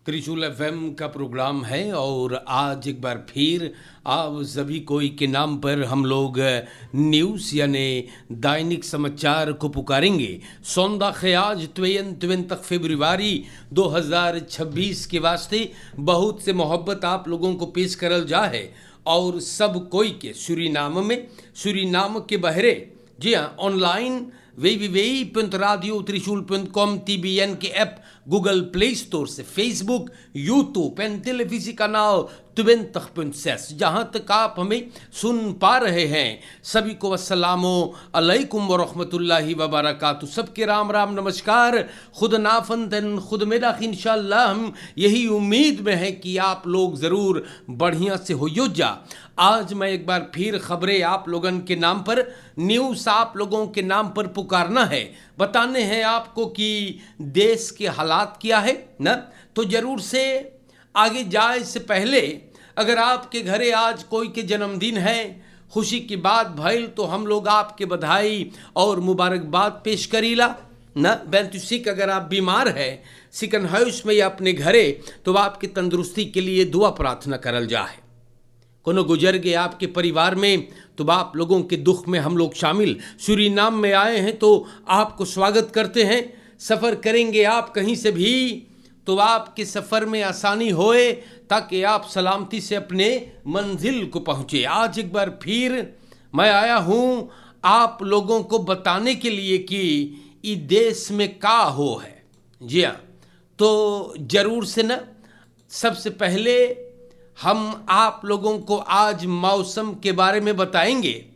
त्रिशूल एफएम का प्रोग्राम है और आज एक बार फिर आप सभी कोई के नाम पर हम लोग न्यूज़ यानी दैनिक समाचार को पुकारेंगे। सौंदाख आज 22 फरवरी 2026 के वास्ते बहुत से मोहब्बत आप लोगों को पेश करल जा है और सब कोई के सूरीनाम के बहरे जी हाँ ऑनलाइन www.radiotrishul.com TBN के ऐप गूगल प्ले स्टोर से फेसबुक यूट्यूब एंड टेलीविजन कनाल 20.6 जहाँ तक आप हमें सुन पा रहे हैं सभी को अस्सलामो अलैकुम व रहमतुल्लाहि व बरकातहू। सबके राम राम नमस्कार। खुद नाफंदन खुद मेरा इंशाअल्लाह हम यही उम्मीद में है कि आप लोग ज़रूर बढ़िया से हो जा। आज मैं एक बार फिर खबरें आप लोगों के नाम पर न्यूज़ आप लोगों के नाम पर पुकारना है, बताने हैं आपको कि देश के हालात क्या है ना। तो ज़रूर से आगे जाए से पहले अगर आपके घरे आज कोई के जन्मदिन है, खुशी की बात भइल तो हम लोग आपके बधाई और मुबारकबाद पेश करीला ना। बेंतुसिक अगर आप बीमार है सिकन हाउस में या अपने घरे तो आपकी तंदुरुस्ती के लिए दुआ प्रार्थना करल जाए। कोनो गुजर गए आपके परिवार में तो आप लोगों के दुख में हम लोग शामिल सूरीनाम में आए हैं तो आपको स्वागत करते हैं। सफ़र करेंगे आप कहीं से भी तो आपके सफ़र में आसानी होए ताकि आप सलामती से अपने मंजिल को पहुँचे। आज एक बार फिर मैं आया हूँ आप लोगों को बताने के लिए कि इस देश में का हो है। जी हाँ, तो ज़रूर से ना सबसे पहले हम आप लोगों को आज मौसम के बारे में बताएंगे।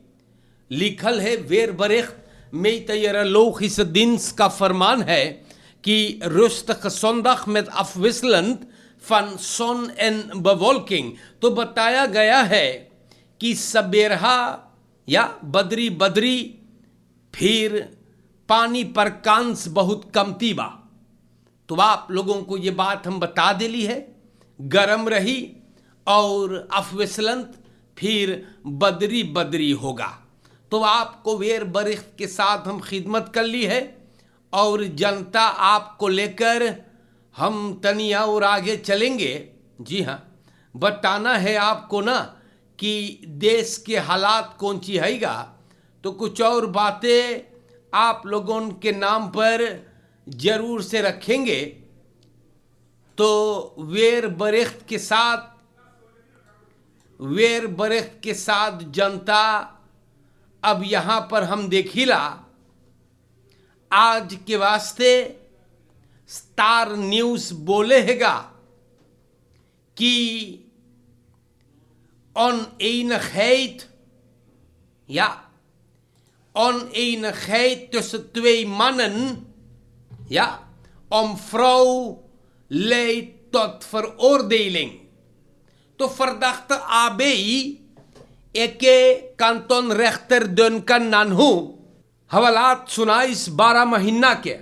लिखल है वेर बरेख्त में तैयार लोग इस दिन का फरमान है कि रुस्तख सोंदख में अफविसलंद फन सोन एन बवोल्किंग। तो बताया गया है कि सबेरहा या बदरी बदरी फिर पानी पर कांस बहुत कमती बा। तो आप लोगों को ये बात हम बता देली है, गरम रही और अफविसलंत फिर बदरी बदरी होगा। तो आपको वेर बरिख्त के साथ हम खिदमत कर ली है और जनता आपको लेकर हम तनिया और आगे चलेंगे। जी हाँ, बताना है आपको ना कि देश के हालात कौन सी हैगा। तो कुछ और बातें आप लोगों के नाम पर ज़रूर से रखेंगे। तो वेर बरिख्त के साथ जनता अब यहाँ पर हम देखिला आज के वास्ते स्टार न्यूज़ बोले हैगा कि on een geit tussen twee mannen vrouw leidt tot veroordeling। तो verdachte AB एके कांटोन रेख्तर डनकन नानहू हवालात 12 महीना के।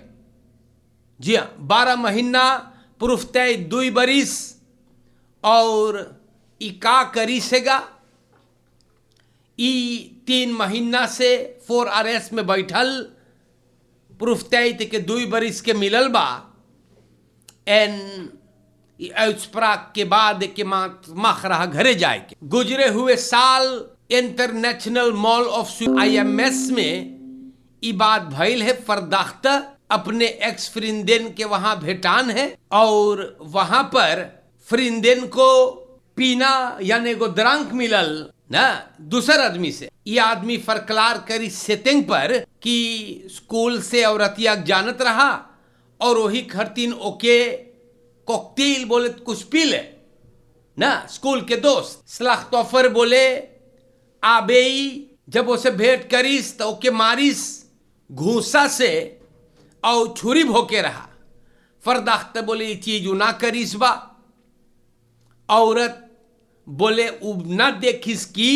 जी हाँ, 12 महीना प्रूफ तय 2 बरिस और ई का करी सेगा। ई 3 महीना से 4 RS में बैठल प्रूफ तय के 2 बरिस के मिलल बा। एन उस्प्राक के बाद के माख रहा घरे जाए के। गुजरे हुए साल इंटरनेशनल मॉल ऑफ IMS में ये बात भइल है। फरदाख्ता अपने एक्स फ्रिंदेन के वहां भेटान है और वहां पर फ्रिंदेन को पीना यानी को द्रांक मिलल ना दूसर आदमी से। ये आदमी फरकलार करी सेटिंग पर कि स्कूल से औरतिया जानत रहा और वही खरतीन ओके कॉकटेल बोले कुछ पी ले ना। स्कूल के दोस्त सलाह तोफर बोले आबेई जब उसे भेंट करीस तो ओके मारिस घूसा से और छुरी भोके रहा। फरदाख्त बोले ये चीज ना करीस बा। औरत बोले उब ना देखिस की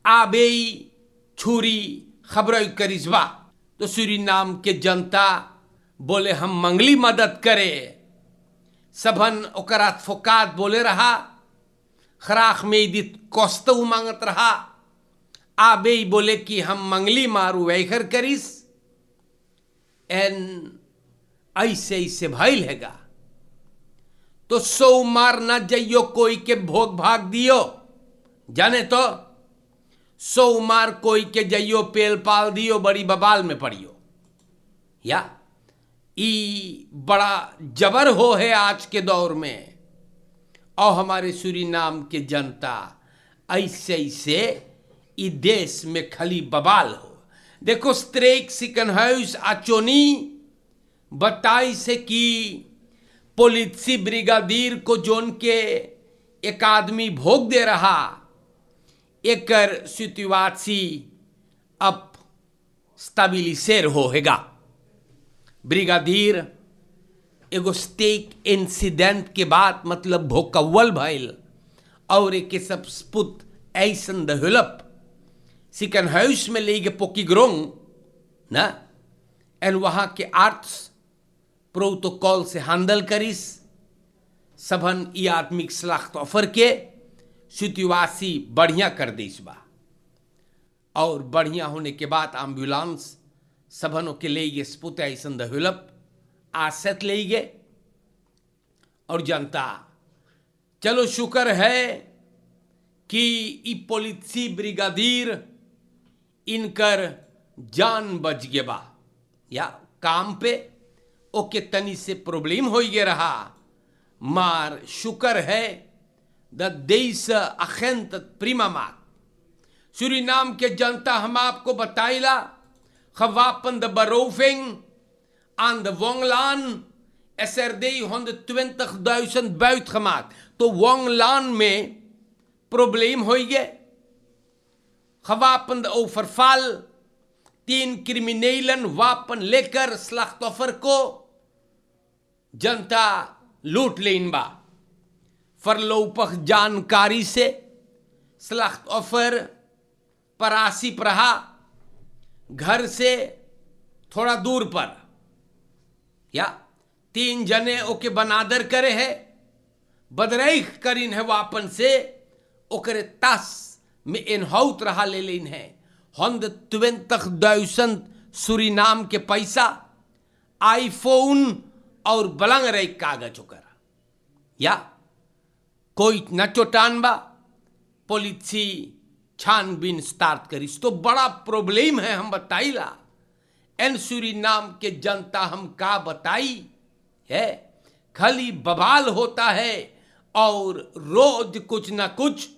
आबेई छुरी खबर करीस बा। तो सूरीनाम के जनता बोले हम मंगली मदद करे। सबन ओकरा फोकात बोले रहा खराख में दित कोस्तऊ मांगत रहा। आबे बोले कि हम मंगली मारू वैखर करीस। एन ऐसे ऐसे भइल हैगा। तो सो मार ना जाइयो कोई के भोग भाग दियो, जाने तो सो मार कोई के जाइयो पेल पाल दियो, बड़ी बबाल में पड़ियो। या ई बड़ा जबर हो है आज के दौर में। और हमारे सूरीनाम के जनता ऐसे ऐसे ई देश में खली बबाल हो। देखो स्ट्रेक सिकनहाउस आचोनी बताई से कि पुलिसी ब्रिगादीर को जोन के एक आदमी भोग दे रहा, एकर सितुआसी अब स्टेबिलिसेर होएगा। ब्रिगादीर एगो स्टेक इंसिडेंट के बाद मतलब भोकव्वल भइल और एक सब स्पुत ऐसन डेवलप सिकन हाउस में ले गए पोकीग्रोंग ना, एंड वहां के आर्ट्स प्रोटोकॉल से हैंडल करिस सबन ई आदमिक स्लाख्त ऑफर के सितुआसी बढ़िया कर दिस बा। और बढ़िया होने के बाद एम्बुलेंस सबनों के ले गए स्पुत ऐसन डेवलप आसत ले गए। और जनता चलो शुक्र है कि ई पुलिसी ब्रिगादीर इनकर जान बच गए बा, या काम पे ओके तनी से प्रॉब्लम हो गया रहा, मार शुक्र है द देश अखेंत प्रीमा मात। सूरीनाम के जनता हम आपको बताइला खवापन the बरोफिंग aan de Wonglaan SRD 120.000 buitgemaakt. तो Wonglaan में probleem हो गए, gewapende overval, 10 criminelen wapen लेकर slachtoffer को जनता लूट लेन बा। फरलोपख जानकारी से slachtoffer परासी प्रहा घर से थोड़ा दूर पर, या 3 जने ओके बनादर करे है, बदरैख करीन है वापन से ओकरे तास में इनहाउत रहा ले लेन है 120.000 सूरीनाम के पैसा, आईफोन और बलंग रही कागज ओकर, या कोई न चोटान बा। पुलिसी छानबीन स्टार्ट करिस तो बड़ा प्रॉब्लम है। हम बताइला एन सूरीनाम के जनता हम का बताई है, खाली बवाल होता है और रोज कुछ ना कुछ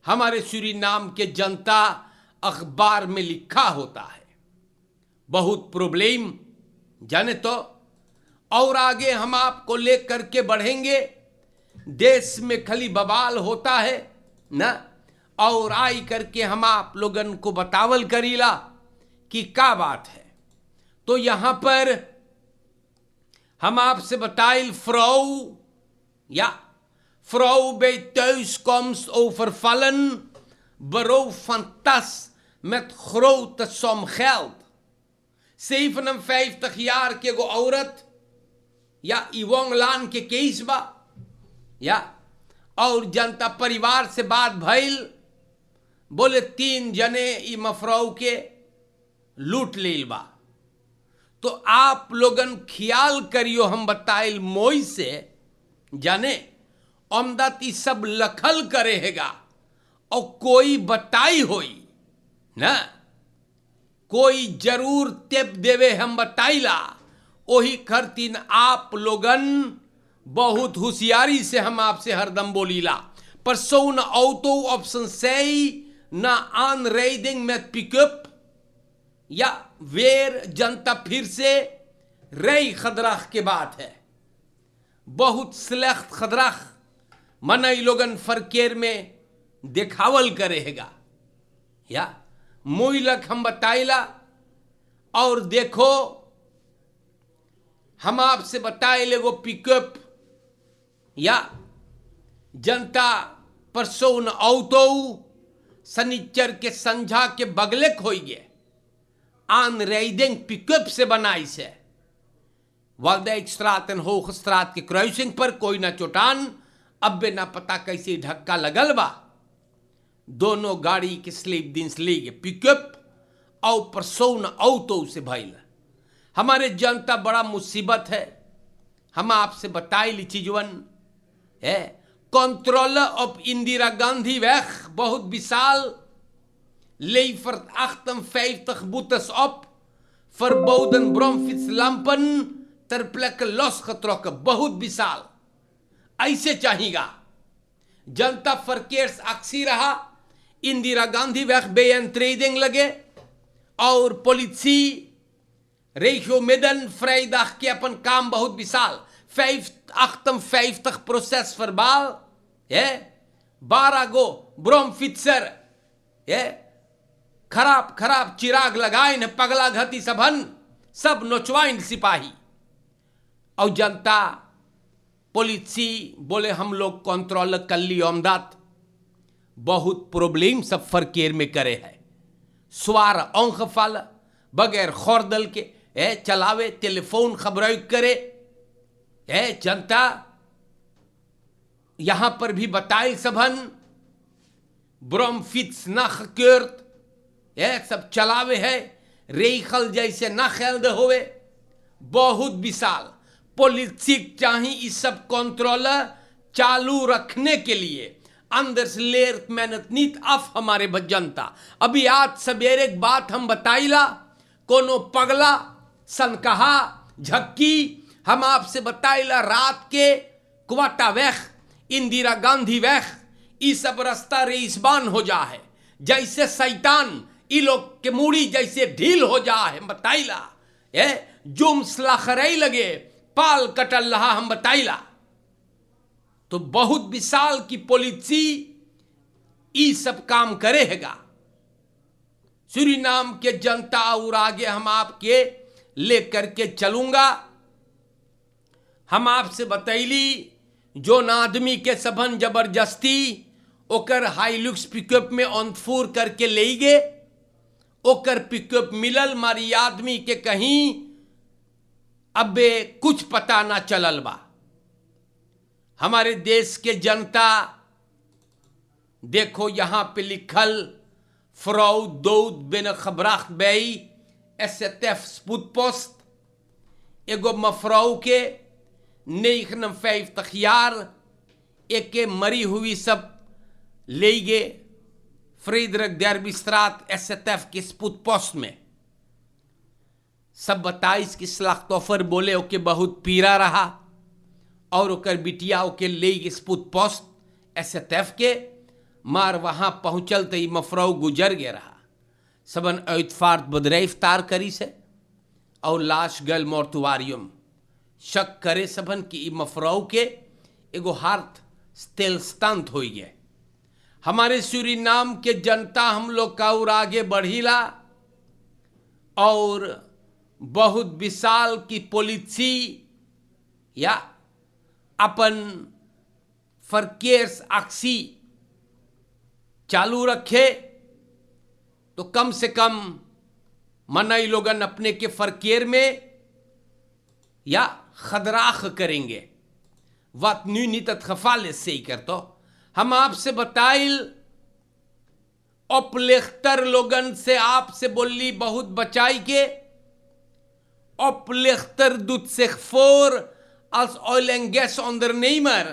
हमारे सूरीनाम के जनता अखबार में लिखा होता है। बहुत प्रॉब्लम जाने तो, और आगे हम आपको लेकर के बढ़ेंगे। देश में खाली बवाल होता है ना, और आई करके हम आप लोगन को बतावल करीला कि क्या बात है। तो यहां पर हम आपसे बताइल vrouw bij thuiskomst overvallen, beroof van tas met grote som geld। 57 jaar के एगो औरत या इवोंगलान के केस बा, या और जनता परिवार से बात भइल, बोले 3 जने ई मफराऊ के लूट लेल बा। तो आप लोगन ख्याल करियो हम बताइल मोई से, जाने अमदाती सब लखल करेगा और कोई बताई होई ना, कोई जरूर टेप देवे हम बताइला। वही खरतीन आप लोगन बहुत होशियारी से हम आपसे हरदम बोलीला। परसों auto op zijn zij na aanrijding met pick-up, या वेर जनता फिर से रई खदराख के बात है। बहुत स्लेख्त खदराख मनई लोगन फरकेर में दिखावल करेगा, या मुइलक हम बताइला। और देखो हम आपसे बताइले वो पिकअप या जनता परसों ऑटो सनीचर के संझा के बगले खोई गए आन राइडिंग पिकअप से बनाई से वाल्डीकstraat en Hogestraat के क्रॉसिंग पर कोई ना चोटान, अब बे ना पता कैसे धक्का लगल बा। दोनों गाड़ी के स्लीप दिन ले गए पिकअप और परसों ऑटो से भइल। हमारे जनता बड़ा मुसीबत है। हम आपसे बताई ली चीजवन है Controle op Indira Gandhi weg, बहुत विशाल, levert 58 boetes op, verboden bromfietslampen ter plekke losgetrokken, बहुत विशाल. ऐसे चाहिएगा. जनता verkeersactie रहा, इंदिरा गांधी weg beëntreding लगे और politie regio midden vrijdag के अपन काम बहुत विशाल. 58 procesverbaal, 12 गो ब्रोमफिट्सर, खराब चिराग लगाइन पगला घती सबन, सब नोचवाइन सिपाही. और जनता पुलिसी बोले हम लोग कंट्रोल कर ली ओमदात. बहुत प्रॉब्लम सब फरकेर में करे है. स्वार औंख फाल बगैर खोरदल के चलावे, टेलीफोन खबर करे. जनता यहां पर भी बताए सबन ब्रोमफिट्स ना खक्योर्ट, सब चलावे है, रेखल जैसे ना खेल होवे. बहुत विशाल पॉलिटिक चाहिए इस सब कंट्रोल चालू रखने के लिए. अंदर से लेर मेहनत नीत अफ हमारे जनता. अभी आज सवेरे एक बात हम बताइला, कोनो पगला सनकहा झक्की हम आपसे बताइला रात के क्वाटा वेख, इंदिरा गांधी वेख, ये सब रास्ता रेसबान हो जा है. जैसे शैतान ई लोग के मूड़ी जैसे ढील हो जा है. बताइला जुम सलाखरई लगे पाल कटल रहा हम बताइला. तो बहुत विशाल की पॉलिसी ई सब काम करेगा. सूरीनाम के जनता और आगे हम आपके लेकर के चलूंगा. हम आपसे बतैली जो आदमी के सबन जबरदस्ती ओकर हाईलुक्स पिकअप में ऑनफूर करके ले गे, ओकर पिकअप मिलल मारी आदमी के कहीं अबे कुछ पता ना चलल बा. हमारे देश के जनता देखो यहां पे लिखल फ्राउ दौद बिन खबराख बई STF spoedpost. एगो मफराउ के 59 jaar एक के मरी हुई सब ले गए फ्रीडरिक डर्बीस्ट्रात STF के spoedpost में. सब 22 की स्लाख्तोफर बोले ओके बहुत पीरा रहा और ओकर बिटिया ओके ले गए spoedpost STF के. मार वहां पहुंचल तो मफराउ गुजर गया रहा. सबन इतफार्त बदरेफ्तार करी से और लाश गल मोर्टुआरियम. शक करे सबन कि मफराउ के एगो हार्ट स्टेलस्टंट हो गए. हमारे सूरीनाम के जनता हम लोग का और आगे बढ़ीला और बहुत विशाल की पॉलिसी या अपन फरकेर्स आक्सी चालू रखे तो कम से कम मनाई लोगन अपने के फरकेर में या खदराख करेंगे. वत न्यू नीतत खफाले से ही कर. तो हम आपसे बताइल अपलेख्तर लोगन से आपसे बोली बहुत बचाई के अपलेख्तर दुत से four als oil en gas ondernemer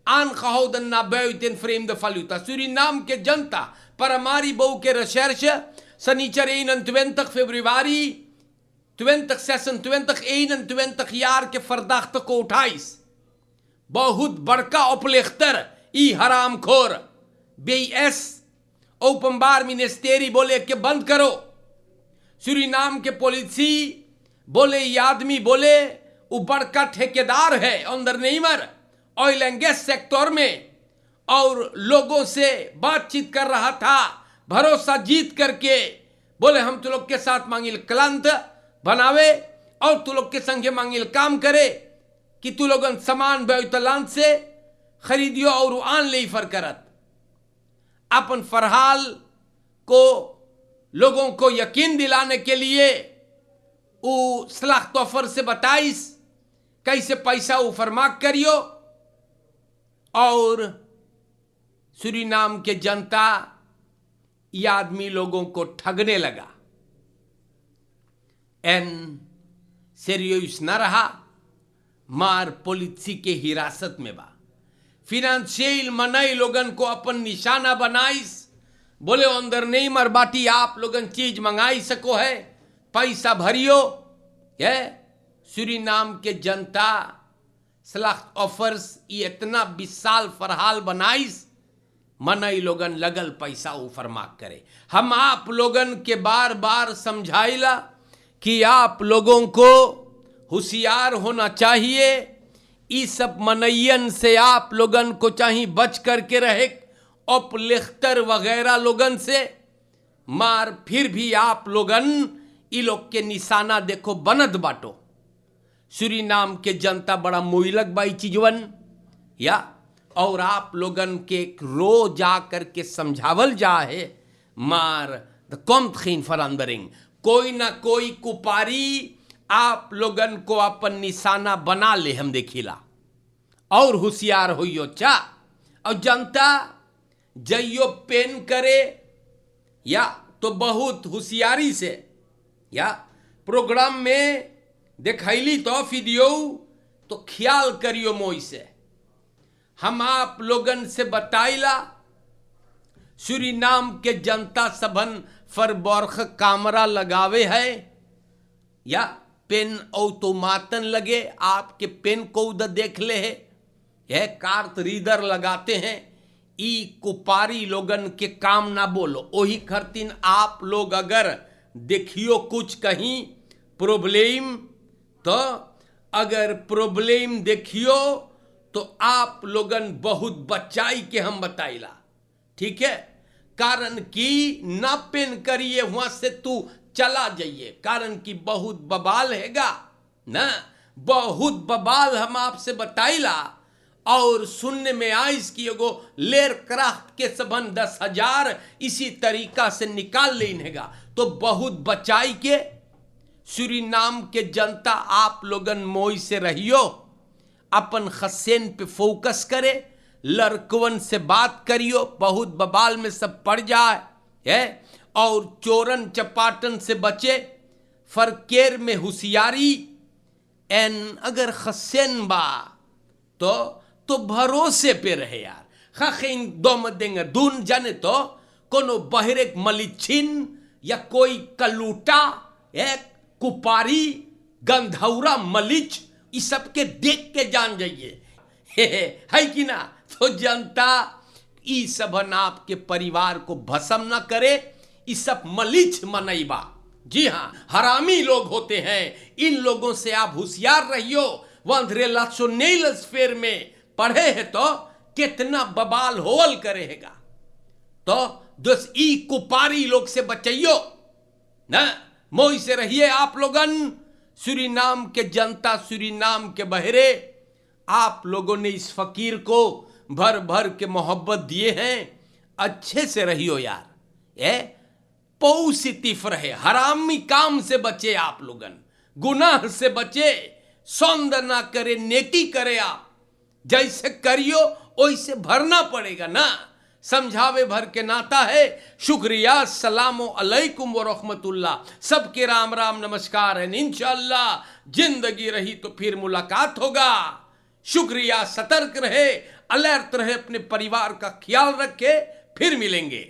aangehouden naar buiten vreemde valuta. Suriname के जनता पर हमारी बहु के रिसर्च शनिचर 21 februari 2026 21 jaar के verdachte को 28 बहुत बड़का अपलेख्तर ई हरामखोर BS ओपनबार मिनिस्टेरी बोले कि बंद करो. सूरीनाम के पॉलिसी बोले ये आदमी बोले वो बड़का ठेकेदार है अंदर नहीं मर ऑयल एंड गैस सेक्टर में और लोगों से बातचीत कर रहा था. भरोसा जीत करके बोले हम तू लोग के साथ मांगिल क्लांत बनावे और तू लोग के संगे मांगिल काम करे कि तू लोग सामान बैतलान से खरीदियो और आन ले फर करत. अपन फरहाल को लोगों को यकीन दिलाने के लिए वो सलाह तोफर से बताइस कैसे पैसा वो फरमाक करियो. और सूरीनाम के जनता ये आदमी लोगों को ठगने लगा. एन सीरियस न रहा, मार पॉलिसी के हिरासत में बा. फिनेंशियल मनई लोगन को अपन निशाना बनाइस, बोले अंदर नहीं मर बाटी आप लोगन चीज मंगाई सको है, पैसा भरियो है। सूरीनाम के जनता स्लख्त ऑफर्स ये इतना विशाल फरहाल बनाइस, मनई लोगन लगल पैसा ऊपर मांग करे। हम आप लोगन के बार बार समझाइला कि आप लोगों को होशियार होना चाहिए, इस सब मनैयन से आप लोगन को चाहिए बच करके रहे, अपलिख्तर वगैरह लोगन से मार। फिर भी आप लोगन ई लोग के निशाना देखो बनत बाटो। सूरीनाम के जनता बड़ा मुइलक बाई चीजवन या, और आप लोगन के रोज जा करके समझावल जाए मार द कॉम्ट खीन फरांदरिंग, कोई ना कोई कुपारी आप लोगन को अपन निशाना बना ले हम देखिला, और होशियार होइयो चा। और जनता जइयो पेन करे या तो बहुत होशियारी से, या प्रोग्राम में देखैली तो वीडियो तो ख्याल करियो मोई से। हम आप लोगन से बताइला सूरीनाम के जनता सबन फरबौरख कामरा लगावे है या पेन ऑटोमाटन लगे, आपके पेन को उधर देख ले है, यह कार्ट रीडर लगाते हैं। ई कुपारी लोगन के काम ना बोलो, वही खरतीन आप लोग अगर देखियो कुछ कहीं प्रॉब्लम, तो अगर प्रॉब्लम देखियो तो आप लोगन बहुत बचाई के हम बताइला, ठीक है। कारण कि ना पेन करिए वहां से तू चला जाइए, कारण कि बहुत बबाल हैगा ना, बहुत बबाल हम आपसे बताइला। और सुनने में आइस कि एगो लेर क्राफ्ट के सबन 10,000 इसी तरीका से निकाल लेनेगा, तो बहुत बचाई के सूरीनाम के जनता आप लोगन मोई से रहियो, अपन खसेन पे फोकस करे, लड़कवन से बात करियो, बहुत बबाल में सब पड़ जाए है, और चोरन चपाटन से बचे, फरकेर में होशियारी एन अगर खसेन बा तो भरोसे पे रहे यार। खखीन दम देंगे दून जाने तो कोनो बहरे मलिछिन या कोई कलूटा एक कुपारी गंधौरा मलिच इस सब के देख के जान जाइए है कि ना। तो जनता ई सबन आपके परिवार को भस्म ना करे, इस सब मलिच मनईबा, जी हाँ हरामी लोग होते हैं, इन लोगों से आप होशियार रहियो। वंधरे लाशो नेल स्फेयर में पढ़े है तो कितना बबाल होवल करेगा, तो दोस्त ई कुपारी लोग से बचाइयो ना, मोई से रहिए आप लोगन। सूरीनाम के जनता, सूरीनाम के बहरे, आप लोगों ने इस फकीर को भर भर के मोहब्बत दिए हैं, अच्छे से रहियो यार, ये पॉजिटिव रहे, हरामी काम से बचे आप लोगन, गुनाह से बचे, सौंदर्य ना करे, नेकी करे, आप जैसे करियो वैसे भरना पड़ेगा ना, समझावे भर के नाता है। शुक्रिया, सलामो अलैकुम व रहमतुल्लाह, सबके राम राम नमस्कार है। इंशाअल्लाह जिंदगी रही तो फिर मुलाकात होगा। शुक्रिया, सतर्क रहे, अलर्ट रहे, अपने परिवार का ख्याल रखे, फिर मिलेंगे।